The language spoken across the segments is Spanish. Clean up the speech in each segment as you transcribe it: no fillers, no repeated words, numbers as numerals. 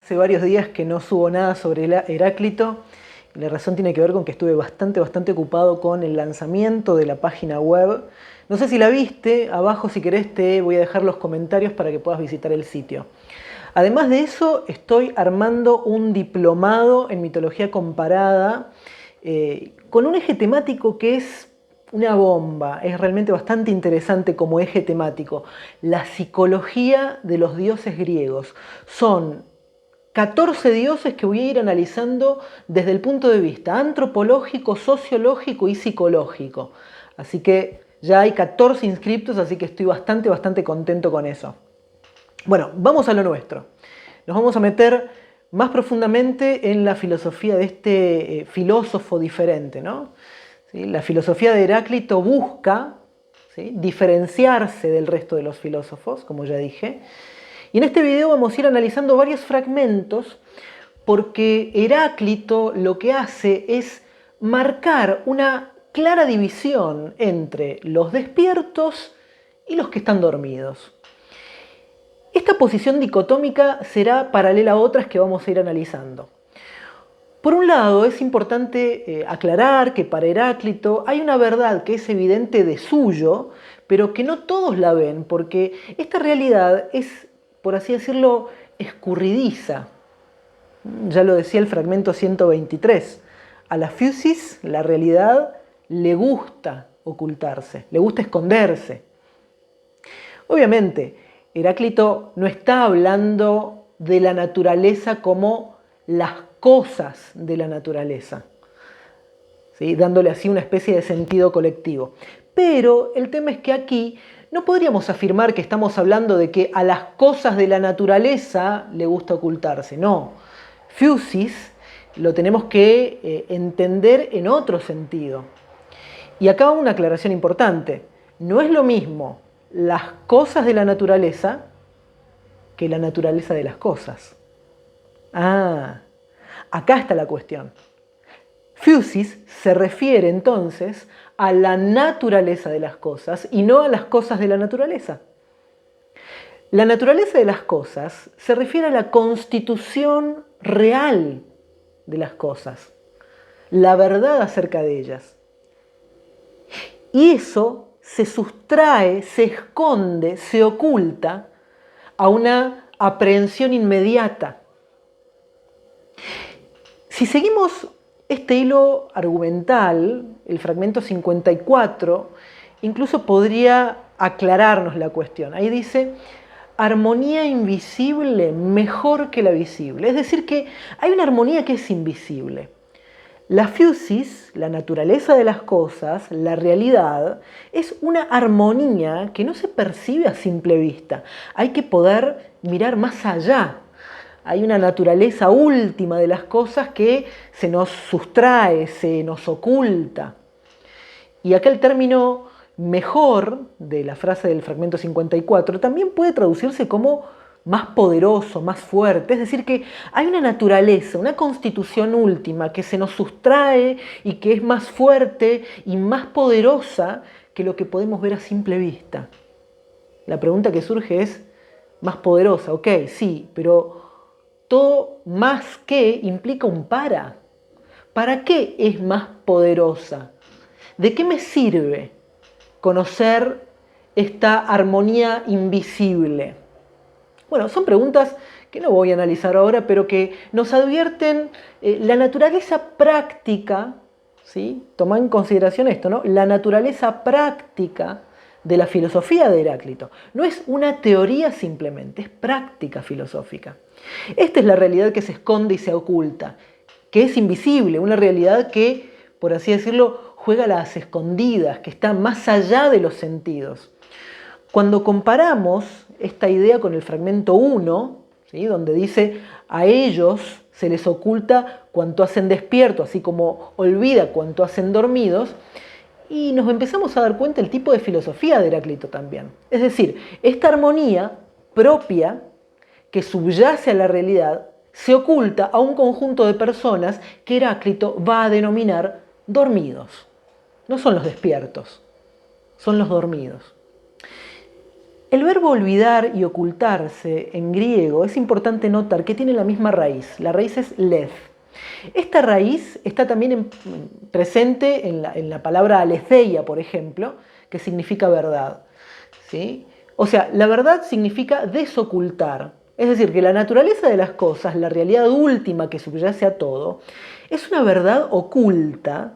Hace varios días que no subo nada sobre Heráclito. La razón tiene que ver con que estuve bastante ocupado con el lanzamiento de la página web. No sé si la viste, abajo si querés te voy a dejar los comentarios para que puedas visitar el sitio. Además de eso, estoy armando un diplomado en mitología comparada con un eje temático que es una bomba. Es realmente bastante interesante como eje temático. La psicología de los dioses griegos. Son 14 dioses que voy a ir analizando desde el punto de vista antropológico, sociológico y psicológico. Así que ya hay 14 inscriptos, así que estoy bastante contento con eso. Bueno, vamos a lo nuestro. Nos vamos a meter más profundamente en la filosofía de este filósofo diferente, ¿no? ¿Sí? La filosofía de Heráclito busca, ¿sí?, diferenciarse del resto de los filósofos, como ya dije. Y en este video vamos a ir analizando varios fragmentos porque Heráclito lo que hace es marcar una clara división entre los despiertos y los que están dormidos. Esta posición dicotómica será paralela a otras que vamos a ir analizando. Por un lado, es importante aclarar que para Heráclito hay una verdad que es evidente de suyo, pero que no todos la ven, porque esta realidad es, por así decirlo, escurridiza. Ya lo decía el fragmento 123. A la physis, la realidad, le gusta ocultarse, le gusta esconderse. Obviamente, Heráclito no está hablando de la naturaleza como las cosas de la naturaleza, ¿sí?, dándole así una especie de sentido colectivo. Pero el tema es que aquí no podríamos afirmar que estamos hablando de que a las cosas de la naturaleza le gusta ocultarse, no. Physis lo tenemos que entender en otro sentido. Y acá va una aclaración importante. No es lo mismo las cosas de la naturaleza que la naturaleza de las cosas. Acá está la cuestión. Physis se refiere entonces a la naturaleza de las cosas y no a las cosas de la naturaleza. La naturaleza de las cosas se refiere a la constitución real de las cosas, la verdad acerca de ellas. Y eso se sustrae, se esconde, se oculta a una aprehensión inmediata. Si seguimos este hilo argumental, el fragmento 54, incluso podría aclararnos la cuestión. Ahí dice, armonía invisible mejor que la visible. Es decir, que hay una armonía que es invisible. La physis, la naturaleza de las cosas, la realidad, es una armonía que no se percibe a simple vista. Hay que poder mirar más allá. Hay una naturaleza última de las cosas que se nos sustrae, se nos oculta. Y acá el término mejor de la frase del fragmento 54 también puede traducirse como más poderoso, más fuerte. Es decir, que hay una naturaleza, una constitución última que se nos sustrae y que es más fuerte y más poderosa que lo que podemos ver a simple vista. La pregunta que surge es, ¿más poderosa? Ok, sí, pero todo más que implica un para. ¿Para qué es más poderosa? ¿De qué me sirve conocer esta armonía invisible? Bueno, son preguntas que no voy a analizar ahora, pero que nos advierten la naturaleza práctica, ¿sí? Toma en consideración esto, ¿no? La naturaleza práctica de la filosofía de Heráclito. No es una teoría simplemente, es práctica filosófica. Esta es la realidad que se esconde y se oculta, que es invisible, una realidad que, por así decirlo, juega a las escondidas, que está más allá de los sentidos. Cuando comparamos esta idea con el fragmento 1, ¿sí?, donde dice, a ellos se les oculta cuanto hacen despierto, así como olvida cuanto hacen dormidos, y nos empezamos a dar cuenta del tipo de filosofía de Heráclito también. Es decir, esta armonía propia que subyace a la realidad se oculta a un conjunto de personas que Heráclito va a denominar dormidos. No son los despiertos, son los dormidos. El verbo olvidar y ocultarse en griego es importante notar que tiene la misma raíz. La raíz es leth. Esta raíz está también presente en la palabra aletheia, por ejemplo, que significa verdad. ¿Sí? O sea, la verdad significa desocultar. Es decir, que la naturaleza de las cosas, la realidad última que subyace a todo, es una verdad oculta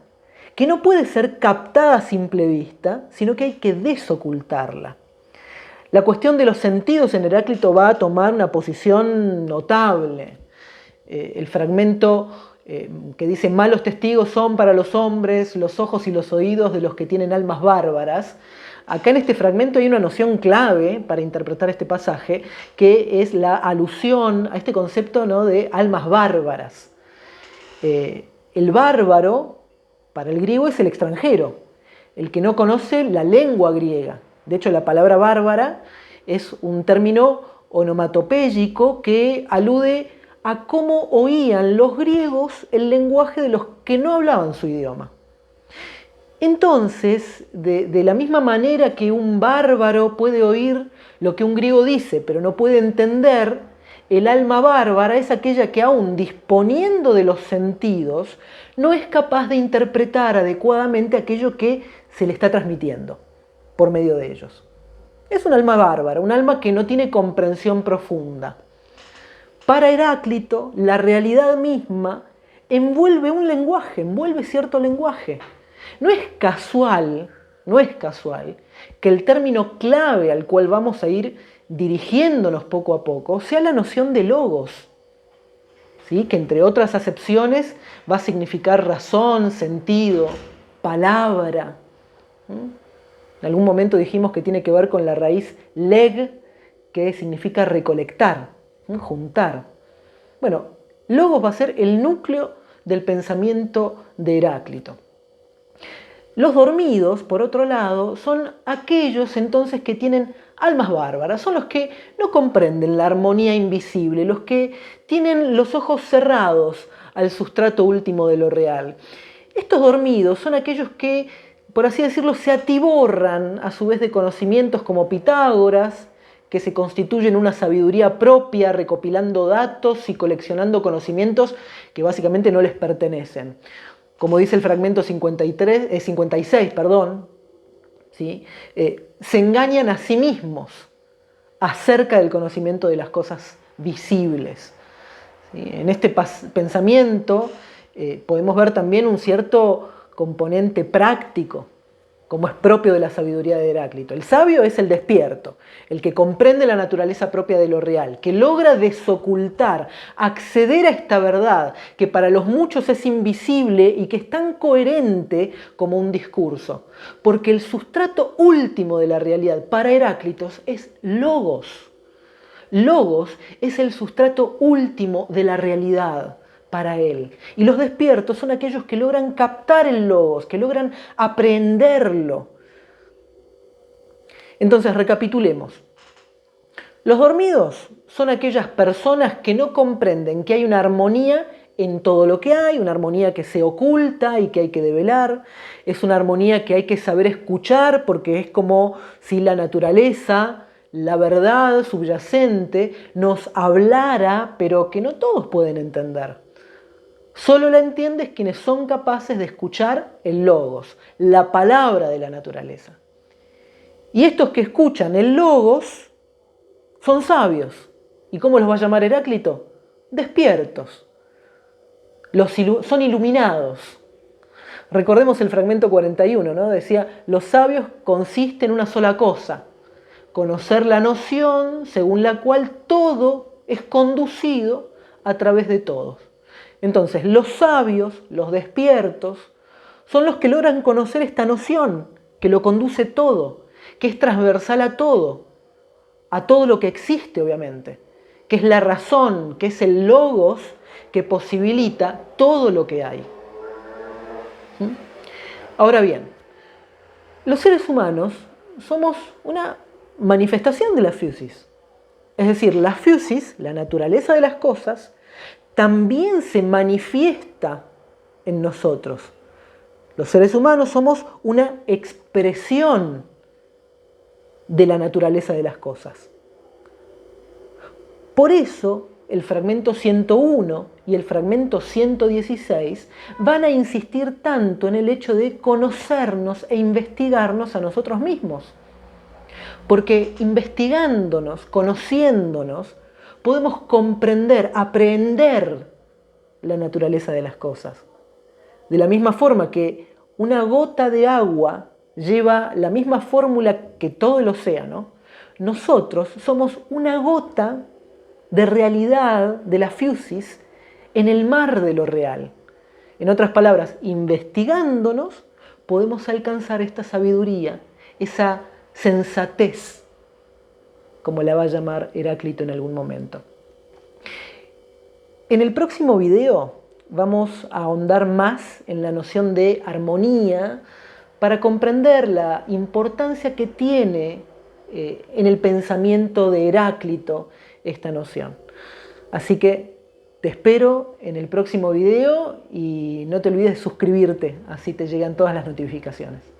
que no puede ser captada a simple vista, sino que hay que desocultarla. La cuestión de los sentidos en Heráclito va a tomar una posición notable. El fragmento que dice: malos testigos son para los hombres los ojos y los oídos de los que tienen almas bárbaras. Acá en este fragmento hay una noción clave para interpretar este pasaje, que es la alusión a este concepto, ¿no?, de almas bárbaras. El bárbaro, para el griego, es el extranjero, el que no conoce la lengua griega. De hecho, la palabra bárbara es un término onomatopéyico que alude a cómo oían los griegos el lenguaje de los que no hablaban su idioma. Entonces, de la misma manera que un bárbaro puede oír lo que un griego dice, pero no puede entender, el alma bárbara es aquella que, aún disponiendo de los sentidos, no es capaz de interpretar adecuadamente aquello que se le está transmitiendo por medio de ellos. Es un alma bárbara, un alma que no tiene comprensión profunda. Para Heráclito, la realidad misma envuelve un lenguaje, envuelve cierto lenguaje. No es casual que el término clave al cual vamos a ir dirigiéndonos poco a poco sea la noción de logos, ¿sí?, que entre otras acepciones va a significar razón, sentido, palabra. En algún momento dijimos que tiene que ver con la raíz leg, que significa recolectar, juntar. Bueno, logos va a ser el núcleo del pensamiento de Heráclito. Los dormidos, por otro lado, son aquellos entonces que tienen almas bárbaras, son los que no comprenden la armonía invisible, los que tienen los ojos cerrados al sustrato último de lo real. Estos dormidos son aquellos que, por así decirlo, se atiborran a su vez de conocimientos como Pitágoras, que se constituyen una sabiduría propia, recopilando datos y coleccionando conocimientos que básicamente no les pertenecen. Como dice el fragmento 56, ¿sí? Se engañan a sí mismos acerca del conocimiento de las cosas visibles. ¿Sí? En este pensamiento podemos ver también un cierto componente práctico, como es propio de la sabiduría de Heráclito. El sabio es el despierto, el que comprende la naturaleza propia de lo real, que logra desocultar, acceder a esta verdad que para los muchos es invisible y que es tan coherente como un discurso. Porque el sustrato último de la realidad para Heráclito es logos. Logos es el sustrato último de la realidad para él. Y los despiertos son aquellos que logran captar el logos, que logran aprehenderlo. Entonces, recapitulemos. Los dormidos son aquellas personas que no comprenden que hay una armonía en todo lo que hay, una armonía que se oculta y que hay que develar. Es una armonía que hay que saber escuchar, porque es como si la naturaleza, la verdad subyacente, nos hablara, pero que no todos pueden entender. Solo la entienden quienes son capaces de escuchar el logos, la palabra de la naturaleza. Y estos que escuchan el logos son sabios. ¿Y cómo los va a llamar Heráclito? Despiertos. Son iluminados. Recordemos el fragmento 41, ¿no? Decía: los sabios consisten en una sola cosa, conocer la noción según la cual todo es conducido a través de todos. Entonces, los sabios, los despiertos, son los que logran conocer esta noción, que lo conduce todo, que es transversal a todo lo que existe, obviamente, que es la razón, que es el logos que posibilita todo lo que hay. Ahora bien, los seres humanos somos una manifestación de la physis. Es decir, la physis, la naturaleza de las cosas, también se manifiesta en nosotros. Los seres humanos somos una expresión de la naturaleza de las cosas. Por eso, el fragmento 101 y el fragmento 116 van a insistir tanto en el hecho de conocernos e investigarnos a nosotros mismos. Porque investigándonos, conociéndonos, podemos comprender, aprender la naturaleza de las cosas. De la misma forma que una gota de agua lleva la misma fórmula que todo el océano, nosotros somos una gota de realidad de la physis en el mar de lo real. En otras palabras, investigándonos podemos alcanzar esta sabiduría, esa sensatez, como la va a llamar Heráclito en algún momento. En el próximo video vamos a ahondar más en la noción de armonía para comprender la importancia que tiene en el pensamiento de Heráclito esta noción. Así que te espero en el próximo video y no te olvides de suscribirte, así te llegan todas las notificaciones.